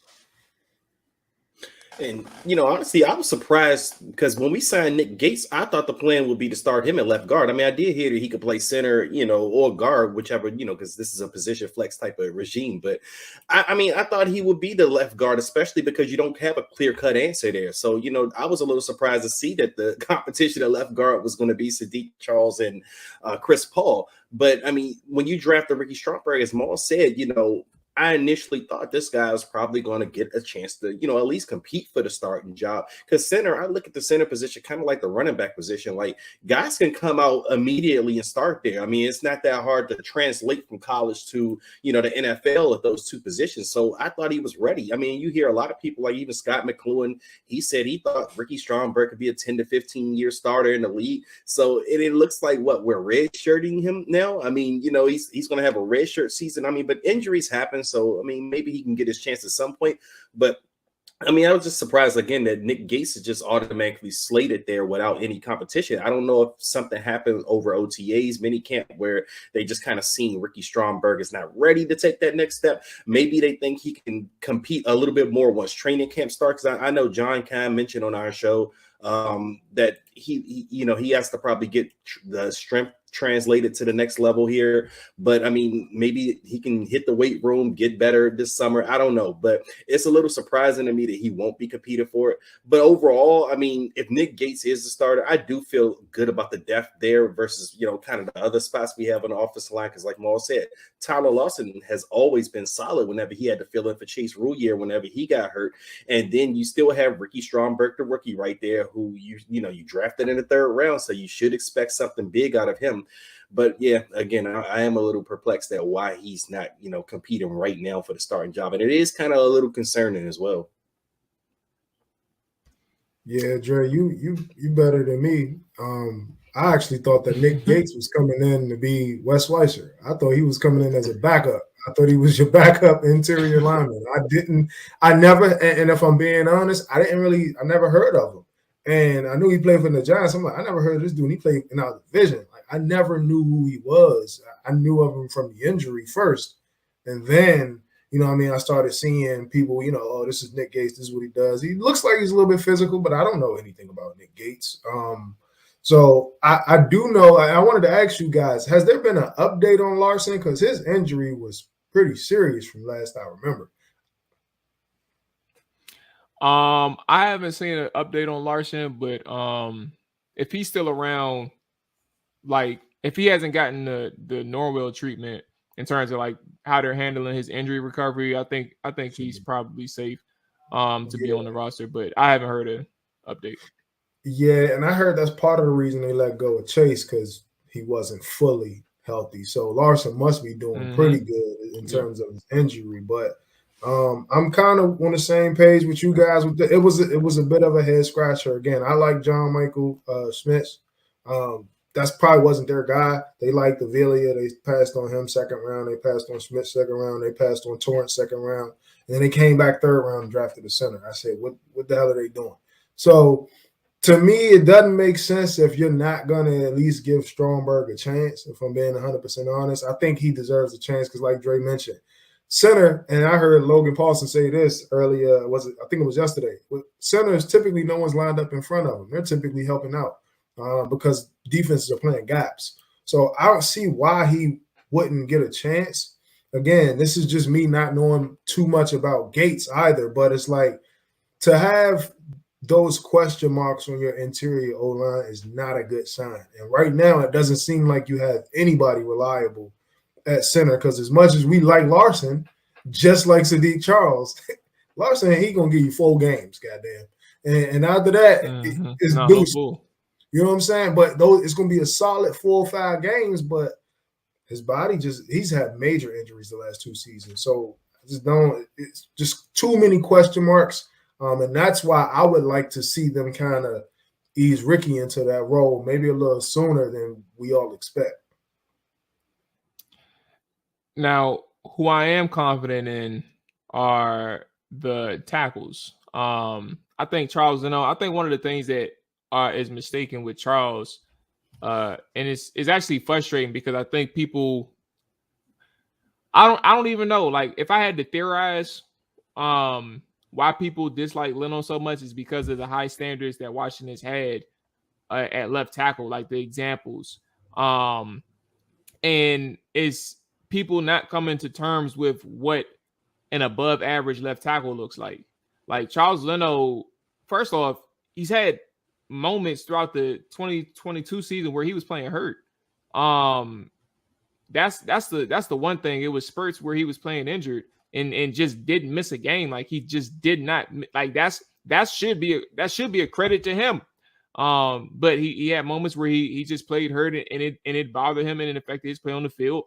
And, honestly, I was surprised because when we signed Nick Gates, I thought the plan would be to start him at left guard. I mean, I did hear that he could play center, or guard, whichever, because this is a position flex type of regime. But, I thought he would be the left guard, especially because you don't have a clear-cut answer there. So, I was a little surprised to see that the competition at left guard was going to be Saahdiq Charles and Chris Paul. But, I mean, when you drafted Ricky Stromberg, as Mual said, I initially thought this guy was probably going to get a chance to, at least compete for the starting job. Because center, I look at the center position kind of like the running back position. Like, guys can come out immediately and start there. I mean, it's not that hard to translate from college to, the NFL at those two positions. So I thought he was ready. I mean, you hear a lot of people, like even Scott McLuhan, he said he thought Ricky Stromberg could be a 10 to 15-year starter in the league. So it looks like we're red-shirting him now. I mean, he's going to have a red shirt season. I mean, but injuries happen. So, I mean, maybe he can get his chance at some point. But, I mean, I was just surprised, again, that Nick Gates is just automatically slated there without any competition. I don't know if something happened over OTAs, minicamp, where they just kind of seen Ricky Stromberg is not ready to take that next step. Maybe they think he can compete a little bit more once training camp starts. Because I know John Kahn mentioned on our show that he has to probably get the strength translated to the next level here. But I mean, maybe he can hit the weight room, get better this summer. I don't know, but it's a little surprising to me that he won't be competing for it. But overall, I mean, if Nick Gates is the starter, I do feel good about the depth there versus, kind of the other spots we have on the offensive line. Because like Mual said, Tyler Lawson has always been solid whenever he had to fill in for Chase Roulier whenever he got hurt. And then you still have Ricky Stromberg, the rookie right there, who you drafted in the 3rd round. So you should expect something big out of him. But yeah, again, I am a little perplexed at why he's not, competing right now for the starting job. And it is kind of a little concerning as well. Yeah, Dre, you better than me. I actually thought that Nick Gates was coming in to be Wes Weiser. I thought he was coming in as a backup. I thought he was your backup interior lineman. And if I'm being honest, I never heard of him. And I knew he played for the Giants. I'm like, I never heard of this dude. He played in our division. Like, I never knew who he was. I knew of him from the injury first. And then, I started seeing people, oh, this is Nick Gates. This is what he does. He looks like he's a little bit physical, but I don't know anything about Nick Gates. So I do know, I wanted to ask you guys, has there been an update on Larson? Because his injury was pretty serious from last I remember. I haven't seen an update on Larson, but if he's still around, like if he hasn't gotten the Norwell treatment in terms of like how they're handling his injury recovery, I think he's probably safe to be on the roster. But I haven't heard an update. Yeah, and I heard that's part of the reason they let go of Chase, because he wasn't fully healthy. So Larson must be doing pretty good in terms of his injury, but. I'm kind of on the same page with you guys. It was a bit of a head scratcher. Again, I like John Michael Schmitz. That's probably wasn't their guy. They liked Avila. They passed on him 2nd round. They passed on Schmitz 2nd round. They passed on Torrance 2nd round. And then they came back 3rd round and drafted a center. I said, what the hell are they doing? So to me, it doesn't make sense if you're not going to at least give Stromberg a chance. If I'm being 100% honest, I think he deserves a chance because, like Dre mentioned, center, and I heard Logan Paulson say this earlier, I think it was yesterday. Centers, typically no one's lined up in front of them. They're typically helping out because defenses are playing gaps. So I don't see why he wouldn't get a chance. Again, this is just me not knowing too much about Gates either, but it's like to have those question marks on your interior O-line is not a good sign. And right now, it doesn't seem like you have anybody reliable at center, because as much as we like Larson, just like Saahdiq Charles, Larson, he gonna give you 4 games, goddamn. And after that, it's deuce. You know what I'm saying? But it's gonna be a solid 4 or 5 games, but his body he's had major injuries the last 2 seasons. So I just don't. It's just too many question marks, and that's why I would like to see them kind of ease Ricky into that role maybe a little sooner than we all expect. Now, who I am confident in are the tackles. I think Charles Leno. I think one of the things that is mistaken with Charles, and it's actually frustrating because I think people. I don't even know. Like, if I had to theorize, why people dislike Leno so much is because of the high standards that Washington's had at left tackle, like the examples. And it's people not coming to terms with what an above average left tackle looks like. Like Charles Leno, first off, he's had moments throughout the 2022 season where he was playing hurt. That's the one thing. It was spurts where he was playing injured and just didn't miss a game. Like he just did not, like that should be a credit to him. But he had moments where he just played hurt and it bothered him and it affected his play on the field.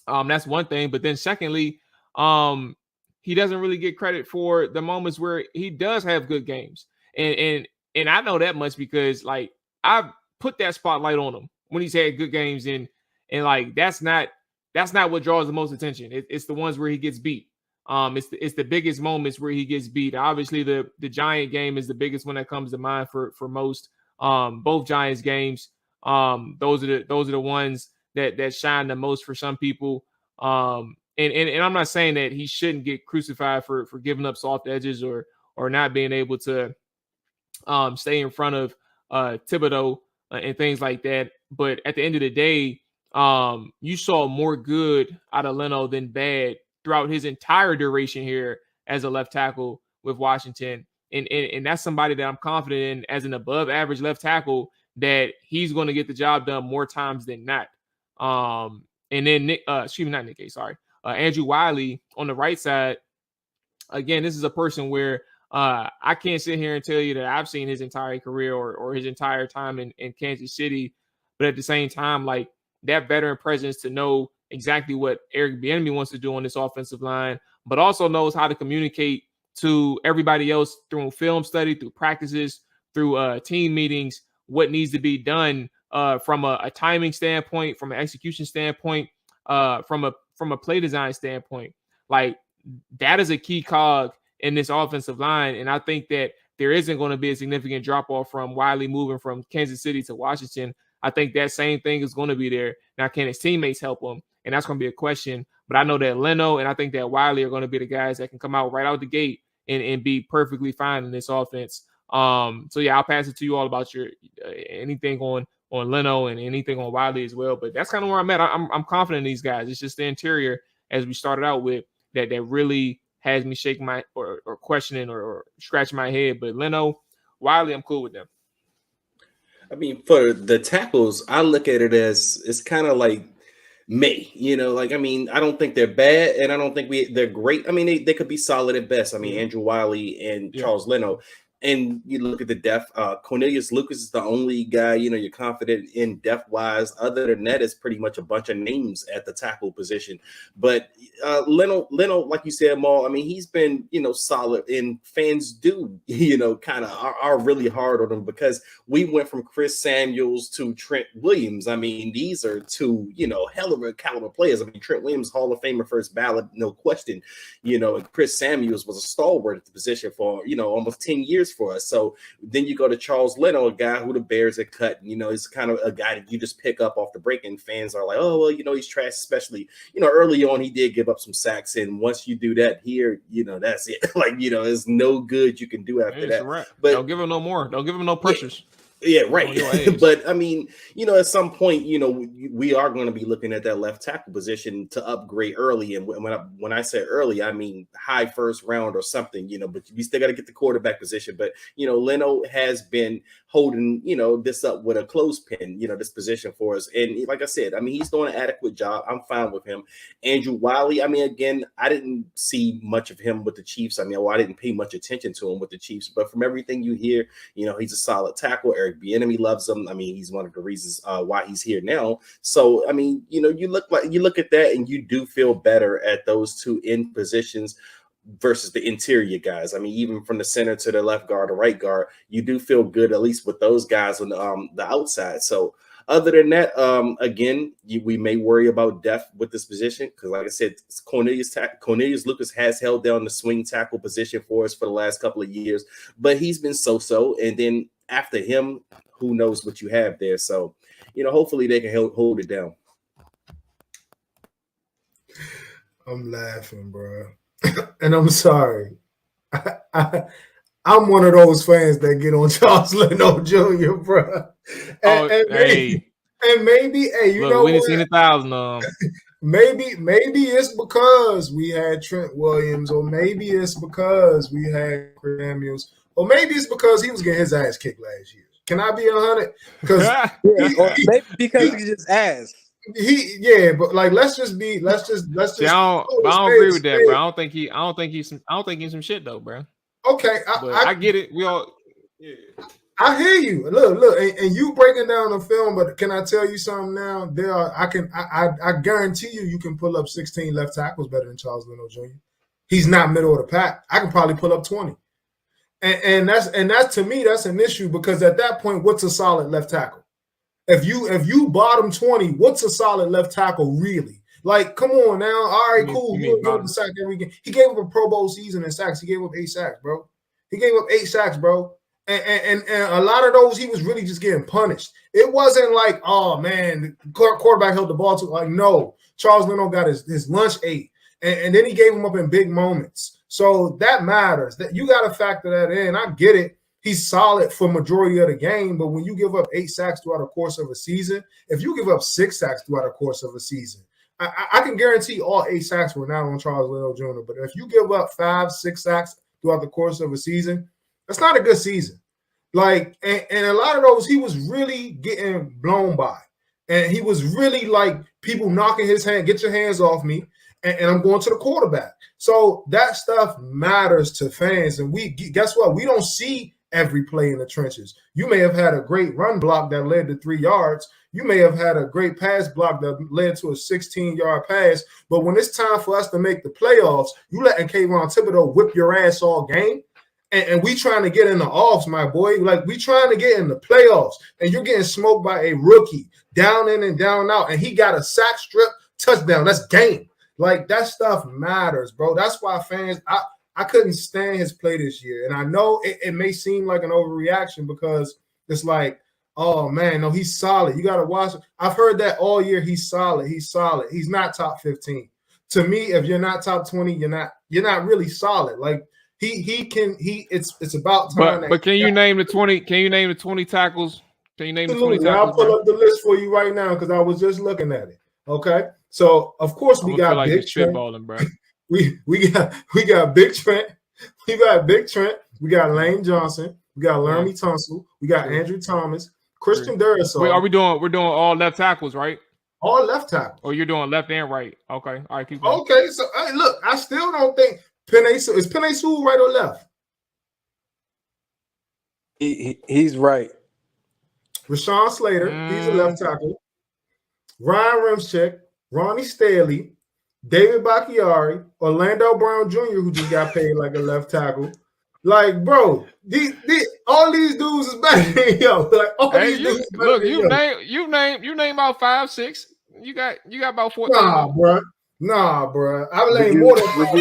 That's one thing. But then secondly, he doesn't really get credit for the moments where he does have good games. And I know that much because like I've put that spotlight on him when he's had good games and like that's not what draws the most attention. It's the ones where he gets beat. It's the biggest moments where he gets beat. Obviously, the Giant game is the biggest one that comes to mind for most. Both Giants games, those are the ones that shine the most for some people. And I'm not saying that he shouldn't get crucified for giving up soft edges or not being able to stay in front of Thibodeau and things like that. But at the end of the day, you saw more good out of Leno than bad throughout his entire duration here as a left tackle with Washington. And that's somebody that I'm confident in as an above average left tackle that he's going to get the job done more times than not. And then Andrew Wylie on the right side. Again, this is a person where I can't sit here and tell you that I've seen his entire career or his entire time in Kansas City. But at the same time, like that veteran presence to know exactly what Eric Bieniemy wants to do on this offensive line, but also knows how to communicate to everybody else through film study, through practices, through team meetings, what needs to be done from a timing standpoint, from an execution standpoint, from a play design standpoint. Like that is a key cog in this offensive line. And I think that there isn't going to be a significant drop off from Wylie moving from Kansas City to Washington. I think that same thing is going to be there. Now, can his teammates help him? And that's going to be a question. But I know that Leno and I think that Wylie are going to be the guys that can come out right out the gate and be perfectly fine in this offense. So yeah, I'll pass it to you all about your anything on Leno and anything on Wylie as well. But that's kind of where I'm at. I'm confident in these guys. It's just the interior, as we started out with, that really has me shaking my or questioning or scratching my head. But Leno, Wylie, I'm cool with them. I mean, for the tackles, I look at it as it's kind of like May, like, I mean, I don't think they're bad and I don't think they're great. I mean, they could be solid at best. I mean, Andrew Wylie and Charles Leno. And you look at the depth, Cornelius Lucas is the only guy, you're confident in depth-wise. Other than that, it's pretty much a bunch of names at the tackle position. But Leno, like you said, Mual, I mean, he's been, solid. And fans do, kind of are really hard on him because we went from Chris Samuels to Trent Williams. I mean, these are two, hell of a caliber players. I mean, Trent Williams, Hall of Famer, first ballot, no question. And Chris Samuels was a stalwart at the position for, almost 10 years for us. So then you go to Charles Leno, a guy who the Bears had cut. He's kind of a guy that you just pick up off the break, and fans are like, oh, well, he's trash. Especially, early on, he did give up some sacks, and once you do that here, that's it. Like, there's no good you can do after that. Right. But don't give him no more. Don't give him no pressures. Yeah, right. But I mean, at some point, we are going to be looking at that left tackle position to upgrade early. And when I say early, I mean high first round or something, but we still got to get the quarterback position. But, Leno has been holding, this up with a clothespin, this position for us. And like I said, I mean, he's doing an adequate job. I'm fine with him. Andrew Wylie, I mean, again, I didn't see much of him with the Chiefs. I mean, I didn't pay much attention to him with the Chiefs. But from everything you hear, he's a solid tackle. Eric Bieniemy loves him. I mean, he's one of the reasons why he's here now. So, I mean, you know, you look at that and you do feel better at those two end positions versus the interior guys. I mean, even from the center to the left guard or right guard, you do feel good, at least with those guys on the outside. So other than that, again, we may worry about depth with this position because, like I said, Cornelius Lucas has held down the swing tackle position for us for the last couple of years, but he's been so-so. And then after him, who knows what you have there. So, you know, hopefully they can hold it down. I'm laughing, bro. And I'm sorry. I'm one of those fans that get on Charles Leno Jr., bro. And maybe, hey, you know we didn't see 1,000 of them. Maybe it's because we had Trent Williams, or maybe it's because we had Chris Samuels, or maybe it's because he was getting his ass kicked last year. Can I be 100? Because maybe because he just asked. But like let's just See, I don't agree with that, bro. I don't think he's some shit though, bro. Okay, I get it. We all, yeah. I hear you. Look, and you breaking down the film, but can I tell you something now? I guarantee you can pull up 16 left tackles better than Charles Leno Jr. He's not middle of the pack. I can probably pull up 20. And that's to me, that's an issue because at that point, what's a solid left tackle? If you bottom 20, what's a solid left tackle really? Like, come on now. All right, cool. You give up a sack every game. He gave up a Pro Bowl season in sacks. He gave up 8 sacks, bro. And a lot of those, he was really just getting punished. It wasn't like, oh, man, the quarterback held the ball too. Like, no. Charles Leno got his lunch ate. And then he gave him up in big moments. So that matters. That you got to factor that in. I get it. He's solid for majority of the game, but when you give up 8 sacks throughout the course of a season, if you give up 6 sacks throughout the course of a season, I can guarantee all 8 sacks were not on Charles Leno Jr. But if you give up 5, 6 sacks throughout the course of a season, that's not a good season. Like, and a lot of those, he was really getting blown by. And he was really like people knocking his hand, get your hands off me, and I'm going to the quarterback. So that stuff matters to fans. And guess what? We don't see every play in the trenches. You may have had a great run block that led to 3 yards. You may have had a great pass block that led to a 16-yard pass. But when it's time for us to make the playoffs, you letting Kayvon Thibodeau whip your ass all game. And we trying to get in the offs, my boy. Like, we trying to get in the playoffs. And you're getting smoked by a rookie down in and down out. And he got a sack strip touchdown. That's game. Like, that stuff matters, bro. That's why fans, I couldn't stand his play this year. And I know it may seem like an overreaction because it's like, oh, man, no, he's solid. You got to watch it. I've heard that all year. He's solid. He's solid. He's not top 15. To me, if you're not top 20, you're not really solid. Like, it's about time. But can you name the 20? Can you name the 20 tackles? Can you name the 20 tackles? I'll pull up the list for you right now because I was just looking at it. Okay. So of course we got Big Trent. Bro. We got Big Trent. We got Big Trent. We got Lane Johnson. We got Laramie Tunsil. We got Andrew Thomas. Christian Durasol. Wait, we're doing all left tackles, right? All left tackles. Or you're doing left and right. Okay. All right, keep going. Okay, so look, I still don't think is Penei Sewell right or left? He's right. Rashawn Slater, he's a left tackle. Ryan Ramczyk, Ronnie Staley, David Bakhtiari, Orlando Brown Jr., who just got paid like a left tackle. Like, bro, all these dudes is better than yo. Like, all these dudes is better than you name about 5, 6. You got about 14. Nah, bro. I name more than 5.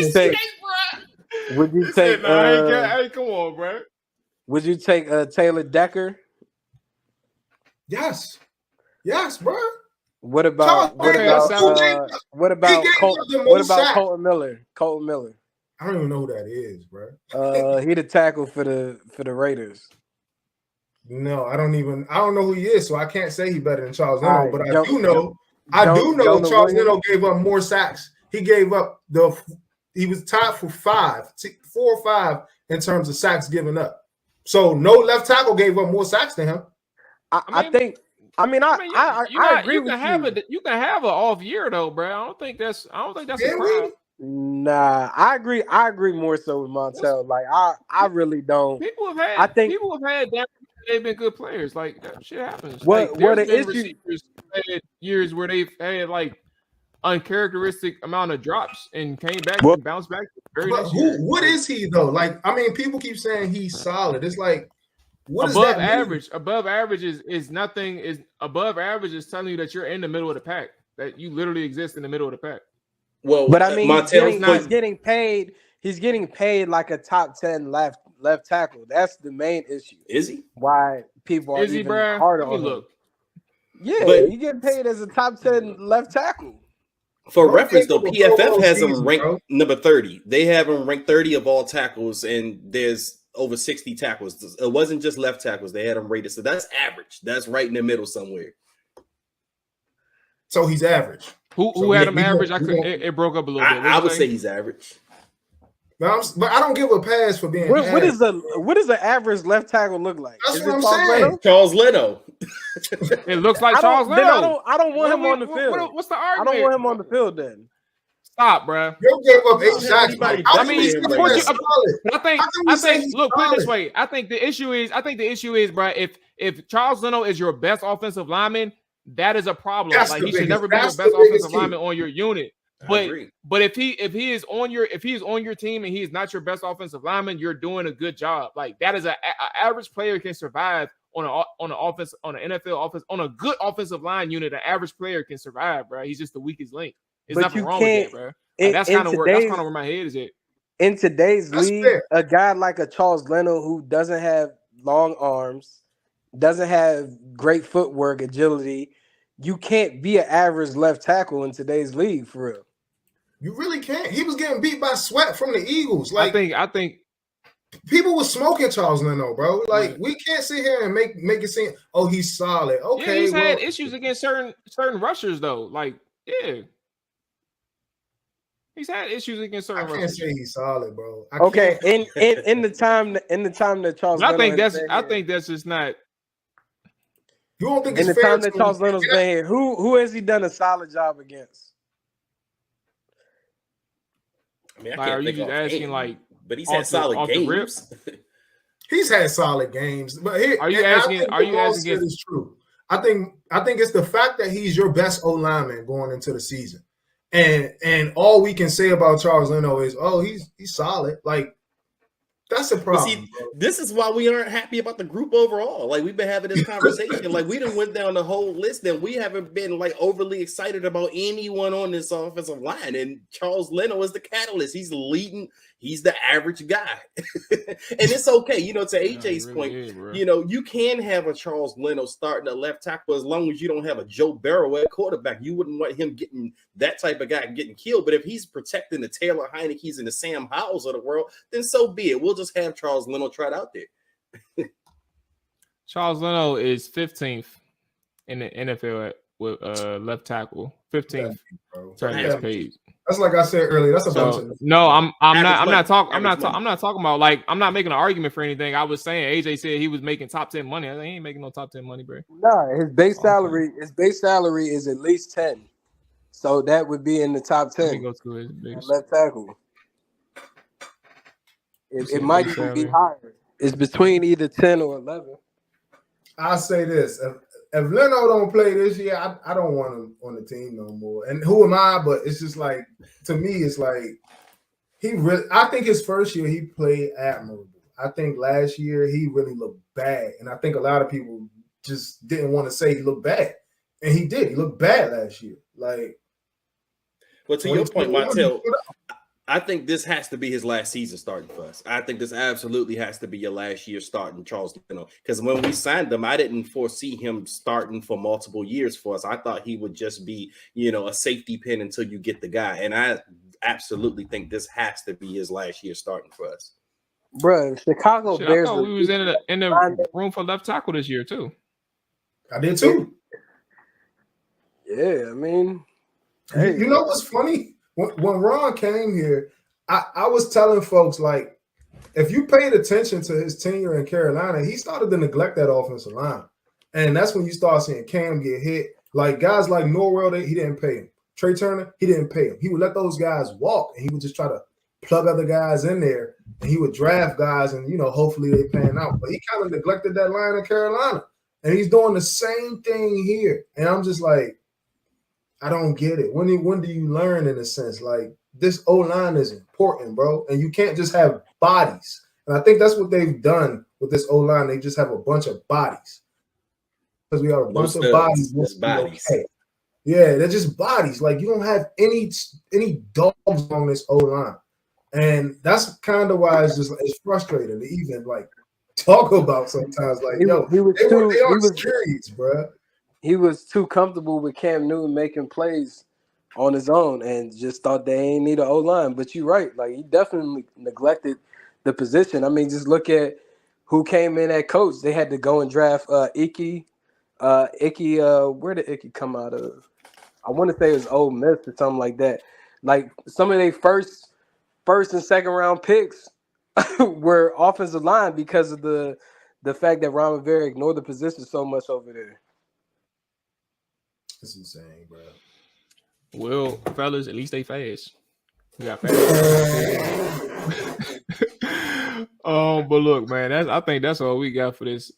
Would you take? Hey, come on, bro. Would you take Taylor Decker? Yes, bro. What about Colton Miller? Colton Miller. I don't even know who that is, bro. He the tackle for the Raiders. No, I don't know who he is, so I can't say he better than Charles Leno. Right, but I do know Charles Leno gave up more sacks. He gave up he was tied for 4 or 5 in terms of sacks given up. So no left tackle gave up more sacks than him. I agree with you. You can have an off year though, bro. I don't think that's a crime. Nah, I agree more so with Montel. Like I really don't. People have had that. they've been good players. Like that shit happens. What Like, there's the been issue? receivers who had years where they've had like uncharacteristic amount of drops and came back and bounced back very But next year. what is he though? Like, I mean, people keep saying he's solid. It's like, what does Above that mean? average. Above average is nothing. Is above average is telling you that you're in the middle of the pack. That you literally exist in the middle of the pack. Well, But I mean, Montel, he's getting paid. He's getting paid like a top 10 left tackle. That's the main issue. is he? Why people are Is he, even bro? harder Let me on him. look. Yeah, But- he get paid as a top 10 left tackle. For Bro, reference, though, Pro PFF Bowl has him season, ranked bro. number 30. They have him ranked 30 of all tackles, and there's over 60 tackles. It wasn't just left tackles. They had him rated. So that's average. That's right in the middle somewhere. So he's average. Who So had we- him we average? gonna- I could. It broke up a little bit. I would say he's average. But I don't give a pass for being. What average. is the average left tackle look like? That's Is what it I'm Charles saying. Leno? Charles Leno. It looks like I Charles don't, then Leno. I don't want him on the field. What's the I argument? don't want him on the field then. Stop, bro. You gave up 8 Oh, shots. anybody How I can mean, we say of that's course solid? I think. How can we say he's Look, put it this solid? way. I think the issue is, bro. If Charles Leno is your best offensive lineman, that is a problem. That's Like the he should biggest- never be your that's best the biggest offensive key. lineman on your unit. I But agree. if he is on your team and he is not your best offensive lineman, you're doing a good job. Like that is a average player can survive on an offense, on an NFL offense, on a good offensive line unit. An average player can survive, bro. He's just the weakest link. There's But nothing you wrong with can't- that, bro. Like, In- that's in kind of today's- where my head is at. In today's That's league, fair. a guy like a Charles Leno who doesn't have long arms, doesn't have great footwork, agility, you can't be an average left tackle in today's league for real. You really can't. He was getting beat by Sweat from the Eagles. Like I think people were smoking Charles Leno, bro. Like we can't sit here and make it seem, oh, he's solid. yeah, Okay, he's had well, issues against certain rushers though. Like, yeah. He's had issues against I certain can't rushers. say he's solid, bro. I Okay, can't- in the time that Charles But Leno has been I here- think that's just not. you don't think in it's the fair time that to- Charles Leno's been here, who has he done a solid job against? I mean, I Like, can't are you think just offhand, asking, like, but he's off had the- solid off the rip? games. He's had solid games, but here, Are you and I asking- think are what you Maul asking said is true. I think it's the fact that he's your best O lineman going into the season, and all we can say about Charles Leno is, oh, he's solid. Like that's a But problem. see, bro. this is why we aren't happy about the group overall. Like we've been having this conversation. Like we done went down the whole list, and we haven't been like overly excited about anyone on this offensive line. And Charles Leno is the catalyst. He's leading. He's the average guy, and it's okay. You know, to AJ's point, you know, you can have a Charles Leno starting at left tackle as long as you don't have a Joe Burrow at quarterback. You wouldn't want him getting that type of guy getting killed. But if he's protecting the Taylor Heineke's and the Sam Howells of the world, then so be it. We'll just have Charles Leno tried out there. Charles Leno is 15th in the NFL with left tackle. 15th. Bro. Turn Yeah. this page. That's like I said earlier. That's a bunch So of no, I'm Average not money. talking Average money. I'm not talking about, like, I'm not making an argument for anything. I was saying AJ said he was making top 10 money. I ain't making no top 10 money, bro. Nah, his base Okay. salary is at least 10. So that would be in the top Let me 10. go to his big. Left tackle. see It the might base even be salary. higher. It's between either 10 or 11. I'll say this: if Leno don't play this year, I don't want him on the team no more. And who am I? But it's just like, to me, it's like I think his first year he played admirable. I think last year he really looked bad, and I think a lot of people just didn't want to say he looked bad, and he did. He looked bad last year. Like, But to your point, 2021, he Montel, put up. I think this has to be his last season starting for us. I think this absolutely has to be your last year starting Charles Leno. Because when we signed him, I didn't foresee him starting for multiple years for us. I thought he would just be, you know, a safety pin until you get the guy. And I absolutely think this has to be his last year starting for us. Bruh, Chicago Shit, I Bears. thought we was in the room for left tackle this year too. I did too. Yeah, I mean, hey. You know what's funny? When Ron came here, I was telling folks, like, if you paid attention to his tenure in Carolina, he started to neglect that offensive line. And that's when you start seeing Cam get hit. Like, guys like Norwell, he didn't pay him. Trey Turner, he didn't pay him. He would let those guys walk, and he would just try to plug other guys in there, and he would draft guys, and hopefully they pan out. But he kind of neglected that line in Carolina, and he's doing the same thing here. And I'm just like, I don't get it. When do you learn, in a sense? Like, this O-line is important, bro, and you can't just have bodies. And I think that's what they've done with this O-line. They just have a bunch of bodies. Because we have a bunch of bodies. Okay. Yeah, they're just bodies. Like, you don't have any dogs on this O-line. And that's kind of why it's frustrating to even, like, talk about sometimes. Like, they are serious, bro. He was too comfortable with Cam Newton making plays on his own and just thought they ain't need an O-line. But you're right. Like, he definitely neglected the position. I mean, just look at who came in at coach. They had to go and draft Icky. Where did Icky come out of? I want to say it was Ole Miss or something like that. Like, some of their first and second round picks were offensive line because of the fact that Ron Rivera ignored the position so much over there. It's insane, bro. Well, fellas, at least they fast. We got fast. But look, man, I think that's all we got for this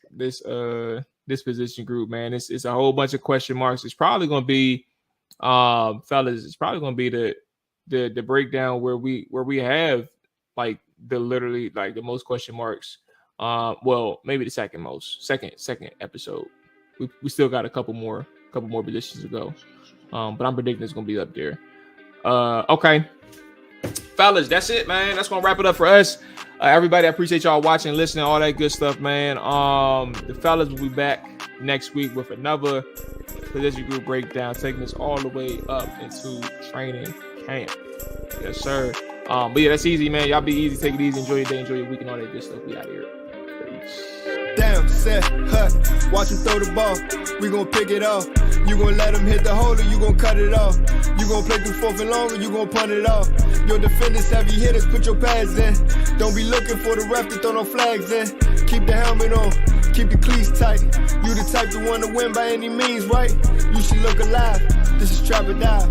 position group, man. It's a whole bunch of question marks. It's probably gonna be, fellas, it's probably gonna be the breakdown where we have like the most question marks. Well, maybe the second episode. We still got a couple more positions to go. But I'm predicting it's gonna be up there. Okay. Fellas, that's it, man. That's gonna wrap it up for us. Everybody, I appreciate y'all watching, listening, all that good stuff, man. The fellas will be back next week with another position group breakdown, taking us all the way up into training camp. Yes, sir. But yeah, that's easy, man. Y'all be easy, take it easy, enjoy your day, enjoy your week, and all that good stuff. We out here. Peace. Damn, set, hut, watch him throw the ball. We gon' pick it off. You gon' let him hit the hole or you gon' cut it off. You gon' play through fourth and long or you gon' punt it off. Your defenders, heavy hitters, put your pads in. Don't be looking for the ref to throw no flags in. Keep the helmet on, keep the cleats tight. You the type to want to win by any means, right? You should look alive. This is Trap or Dive.